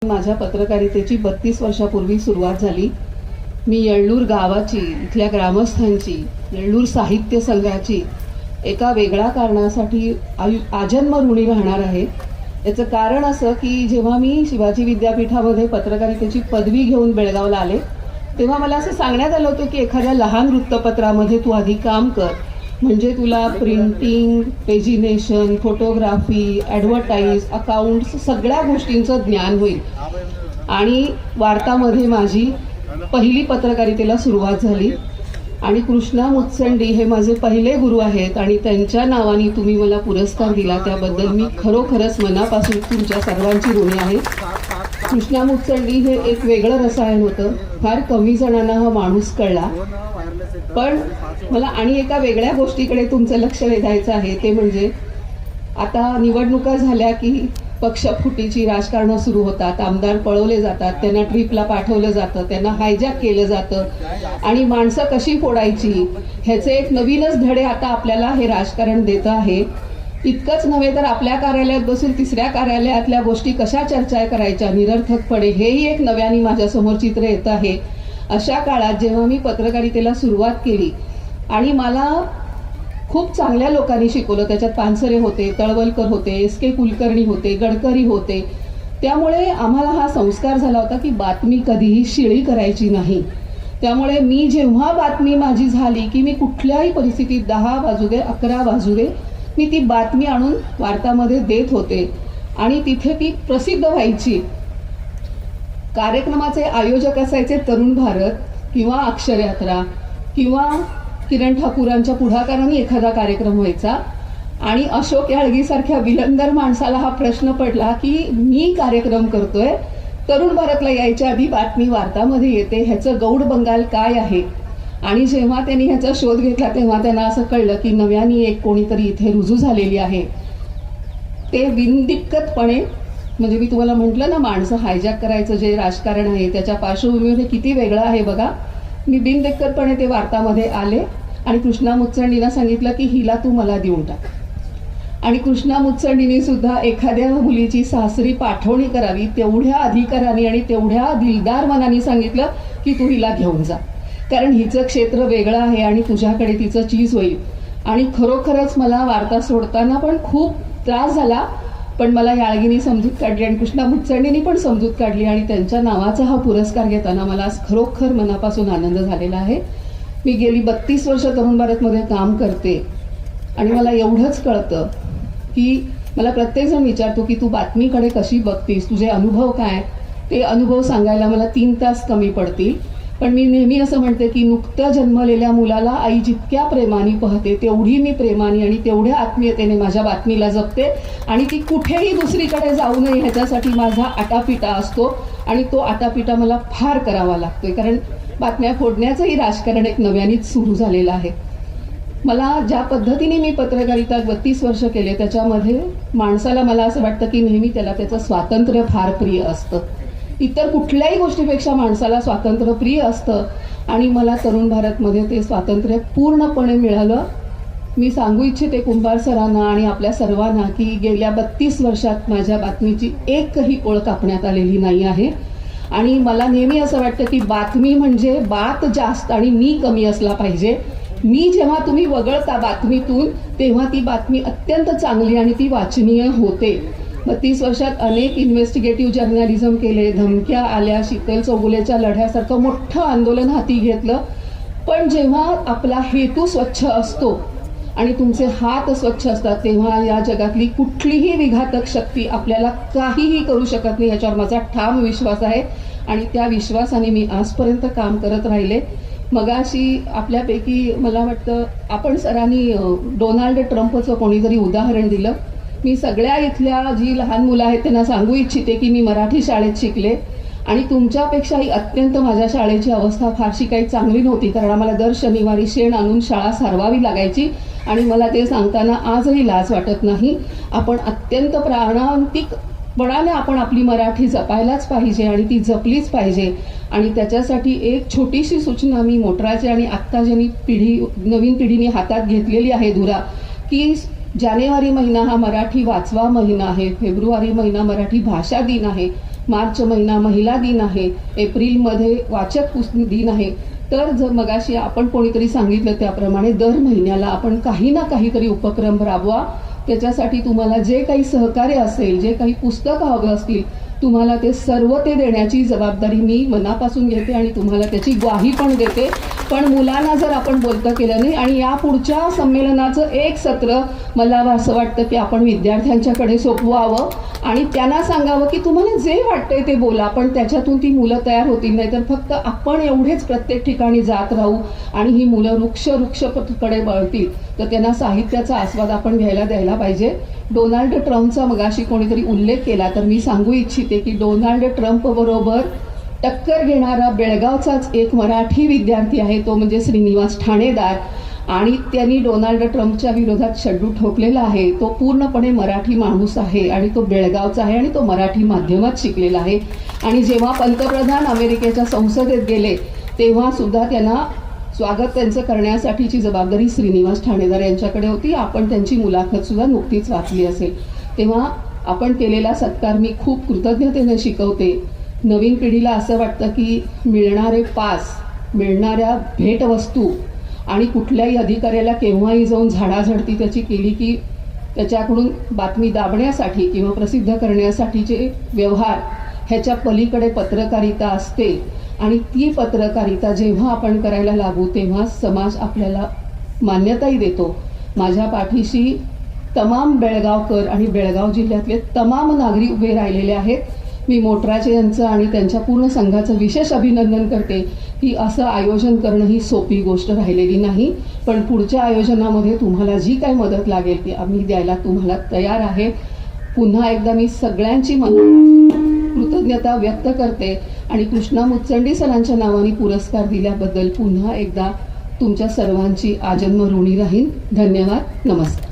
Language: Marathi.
माझ्या पत्रकारितेची 32 वर्षापूर्वी सुरुवात झाली. मी येळ्ळूर गावाची, इथल्या ग्रामस्थांची, येळ्ळूर साहित्य संघाची एका वेगळ्या कारणासाठी आजन्म ऋणी राहणार आहे. याचं कारण असं की जेव्हा मी शिवाजी विद्यापीठामध्ये पत्रकारितेची पदवी घेऊन बेळगावला आले तेव्हा मला असं सांगण्यात आलं होतं की एखाद्या लहान वृत्तपत्रामध्ये तू आधी काम कर, म्हणजे तुला printing, pagination, photography, advertise, accounts सगळ्या गोष्टींचं ज्ञान होईल. आणि वार्तामध्ये माझी पहिली पत्रकारितेला सुरुवात झाली. आणि कृष्णा मुत्संडी हे माझे पहिले गुरु आहेत आणि त्यांच्या नावाने तुम्ही मला पुरस्कार दिला त्याबद्दल मी खरोखरच मनापासून तुमच्या सर्वांची ऋणी आहे. कृष्णा मुत्संडी हे एक वेगळं रसायन होतं. फार कमी जणांना हा माणूस कळला. पण मला आणि एका वेगळ्या गोष्टीकडे तुमचं लक्ष वेधायचं आहे, ते म्हणजे आता निवडणुका झाल्या की पक्षफुटीची राजकारणं सुरू होतात. आमदार पळवले जातात, त्यांना ट्रिपला पाठवलं जातं, त्यांना हायजॅक केलं जातं आणि माणसं कशी फोडायची ह्याचे एक नवीनच धडे आता आपल्याला हे राजकारण देतं आहे. इतकंच नव्हे तर आपल्या कार्यालयात बसून तिसऱ्या कार्यालयातल्या गोष्टी कशा चर्चा करायच्या निरर्थकपणे हेही एक नव्याने माझ्यासमोर चित्र येतं आहे. अशा काळात जेव्हा मी पत्रकारितेला सुरुवात केली आणि मला खूप चांगल्या लोकांनी शिकवलं, त्याच्यात पानसरे होते, तळवलकर होते, एस.के. कुलकर्णी होते, गडकरी होते, त्यामुळे आम्हाला हा संस्कार झाला होता की बातमी कधीही शिळी करायची नाही. त्यामुळे मी जेव्हा बातमी माझी झाली की मी कुठल्याही परिस्थितीत 10 वाजू दे 11 वाजू दे मी ती बातमी आणून वार्तामध्ये देत होते आणि तिथे ती प्रसिद्ध व्हायची. कार्यक्रमाचे आयोजक असायचे तरुण भारत किंवा अक्षरयात्रा किंवा किरण ठाकूरांच्या पुढाकाराने एखादा कार्यक्रम व्हायचा आणि अशोक याळगीसारख्या विलंदर माणसाला हा प्रश्न पडला की मी कार्यक्रम करतोय, तरुण भारतला यायच्या आधी बातमी वार्तामध्ये येते, ह्याचं गौड बंगाल काय आहे. आणि जेव्हा त्यांनी ह्याचा शोध घेतला तेव्हा त्यांना असं कळलं की नव्याने एक कोणीतरी इथे रुजू झालेली आहे. ते बिनदिक्कतपणे, म्हणजे मी तुम्हाला म्हटलं ना माणसं हायजॅक करायचं जे राजकारण आहे त्याच्या पार्श्वभूमीवर किती वेगळं आहे बघा. मी बिनदिक्कतपणे ते वार्तामध्ये आले आणि कृष्णा मुत्संडींना सांगितलं की हिला तू मला देऊन टाक. आणि कृष्णा मुत्संडींनी सुद्धा एखाद्या मुलीची सासरी पाठवणी करावी तेवढ्या अधिकाराने आणि तेवढ्या दिलदार मनाने सांगितलं की तू हिला घेऊन जा, कारण हिचं क्षेत्र वेगळं आहे आणि तुझ्याकडे तिचं चीज होईल. आणि खरोखरच मला वार्ता सोडताना पण खूप त्रास झाला, पण मला याळगीनी समजूत काढली आणि कृष्णा मुत्संडींनी पण समजूत काढली आणि त्यांच्या नावाचा हा पुरस्कार घेताना मला आज खरोखर मनापासून आनंद झालेला आहे. मी गेली 32 वर्ष तरुण भारतमध्ये काम करते आणि मला एवढंच कळतं की मला प्रत्येकजण विचारतो की तू बातमीकडे कशी बघतीस, तुझे अनुभव काय. ते अनुभव सांगायला मला 3 तास कमी पडतील, पण मी नेहमी असं म्हणते की नुकतं जन्मलेल्या मुलाला आई जितक्या प्रेमाने पाहते तेवढी मी प्रेमाने आणि तेवढ्या आत्मीयतेने माझ्या बातमीला जपते आणि ती कुठेही दुसरीकडे जाऊ नये ह्याच्यासाठी माझा आटापिटा असतो. आणि तो आटापिटा मला फार करावा लागतोय, कारण बातम्या फोडण्याचंही राजकारण एक नव्यानेच सुरू झालेलं आहे. मला ज्या पद्धतीने मी पत्रकारिता 32 वर्ष केले त्याच्यामध्ये माणसाला मला असं वाटतं की नेहमी त्याचं स्वातंत्र्य फार प्रिय असतं. इतर कुठल्याही गोष्टीपेक्षा माणसाला स्वातंत्र्य प्रिय असतं आणि मला तरुण भारतमध्ये ते स्वातंत्र्य पूर्णपणे मिळालं. मी सांगू इच्छिते कुंभार सरांना आणि आपल्या सर्वांना की गेल्या 32 वर्षात माझ्या बातमीची एकही ओळ कापण्यात आलेली नाही आहे. आणि मला नेहमी असं वाटतं की बातमी म्हणजे बात जास्त आणि मी कमी असला पाहिजे. मी जेव्हा तुम्ही वगळता बातमीतून तेव्हा ती बातमी अत्यंत चांगली आणि ती वाचनीय होते. 32 वर्षात अनेक इन्व्हेस्टिगेटिव्ह जर्नलिझम केले, धमक्या आल्या, शीतल चौगुलेच्या लढ्यासारखं मोठं आंदोलन हाती घेतलं. पण जेव्हा आपला हेतू स्वच्छ असतो आणि तुमचे हात स्वच्छ असतात तेव्हा या जगातली कुठलीही विघातक शक्ती आपल्याला काहीही करू शकत नाही, याच्यावर माझा ठाम विश्वास आहे. आणि त्या विश्वासाने मी आजपर्यंत काम करत राहिले. मगाशी आपल्यापैकी मला वाटतं आपण सरांनी डोनाल्ड ट्रम्पचं कोणीतरी उदाहरण दिलं. मी सगळ्या इथल्या जी लहान मुलं आहेत त्यांना सांगू इच्छिते की मी मराठी शाळेत शिकले आणि तुमच्यापेक्षाही अत्यंत माझ्या शाळेची अवस्था फारशी काही चांगली नव्हती, कारण आम्हाला दर शनिवारी शेण आणून शाळा सारवावी लागायची आणि मला ते सांगताना आजही लाज वाटत नाही. आपण अत्यंत प्राणांतिकपणाने आपण आपली मराठी जपायलाच पाहिजे आणि ती जपलीच पाहिजे. आणि त्याच्यासाठी एक छोटीशी सूचना मी मोटराची आणि आत्ता ज्यांनी नवीन पिढीने हातात घेतलेली आहे धुरा, की जानेवारी महिना हा मराठी वाचवा महिना आहे, फेब्रुवारी महिना मराठी भाषा दिन आहे, मार्च महिना महिला दिन आहे, एप्रिलमध्ये वाचक दिन आहे. तर जर मगाशी आपण कोणीतरी सांगितलं त्याप्रमाणे दर महिन्याला आपण काही ना काहीतरी उपक्रम राबवा. त्याच्यासाठी तुम्हाला जे काही सहकार्य असेल, जे काही पुस्तकं हवं असतील, तुम्हाला ते सर्व ते देण्याची जबाबदारी मी मनापासून घेते आणि तुम्हाला त्याची ग्वाही पण देते. पण मुलांना जर आपण बोलतं केलं नाही आणि या पुढच्या संमेलनाचं एक सत्र मला असं वाटतं की आपण विद्यार्थ्यांच्याकडे सोपवावं आणि त्यांना सांगावं की तुम्हाला जे वाटतंय ते बोला, पण त्याच्यातून ती मुलं तयार होतील. नाही तर फक्त आपण एवढेच प्रत्येक ठिकाणी जात राहू आणि ही मुलं वृक्षकडे वळतील. तर त्यांना साहित्याचा आस्वाद आपण द्यायला पाहिजे. डोनाल्ड ट्रम्पचा मगाशी कोणीतरी उल्लेख केला, तर मी सांगू इच्छिते की डोनाल्ड ट्रम्प बरोबर टक्कर घेणारा बेळगावचाच एक मराठी विद्यार्थी आहे, तो म्हणजे श्रीनिवास ठाणेदार. आणि त्यांनी डोनाल्ड ट्रम्पच्या विरोधात शड्डू ठोकलेला आहे. तो पूर्णपणे मराठी माणूस आहे आणि तो बेळगावचा आहे आणि तो मराठी माध्यमात शिकलेला आहे. आणि जेव्हा पंतप्रधान अमेरिकेच्या संसदेत गेले तेव्हा सुद्धा त्यांना स्वागत त्यांचं करण्यासाठीची जबाबदारी श्रीनिवास ठाणेदार यांच्याकडे होती. आपण त्यांची मुलाखत सुद्धा नुकतीच वाचली असेल. तेव्हा आपण केलेला सत्कार मी खूप कृतज्ञतेने शिकवते. नवीन पिढीला असं वाटतं की मिळणारे पास, मिळणाऱ्या भेटवस्तू आणि कुठल्याही अधिकाऱ्याला केव्हाही जाऊन झाडाझडती त्याची केली की त्याच्याकडून बातमी दाबण्यासाठी किंवा प्रसिद्ध करण्यासाठीचे व्यवहार, ह्याच्या पलीकडे पत्रकारिता असते. आणि ती पत्रकारिता जेव्हा आपण करायला लागू तेव्हा समाज आपल्याला मान्यताही देतो. माझ्या पाठीशी तमाम बेळगावकर आणि बेळगाव जिल्ह्यातले तमाम नागरिक उभे राहिलेले आहेत. मी मोटराचे यांचं आणि त्यांच्या पूर्ण संघाचं विशेष अभिनंदन करते की असं आयोजन करणं ही सोपी गोष्ट राहिलेली नाही. पण पुढच्या आयोजनामध्ये तुम्हाला जी काही मदत लागेल ती आम्ही द्यायला तुम्हाला तयार आहे. पुन्हा एकदा मी सगळ्यांची कृतज्ञता व्यक्त करते आणि कृष्णा मुचंडी सरांच्या नावाने पुरस्कार दिल्याबद्दल पुन्हा एकदा तुमच्या सर्वांची आजन्म ऋणी राहीन. धन्यवाद. नमस्कार.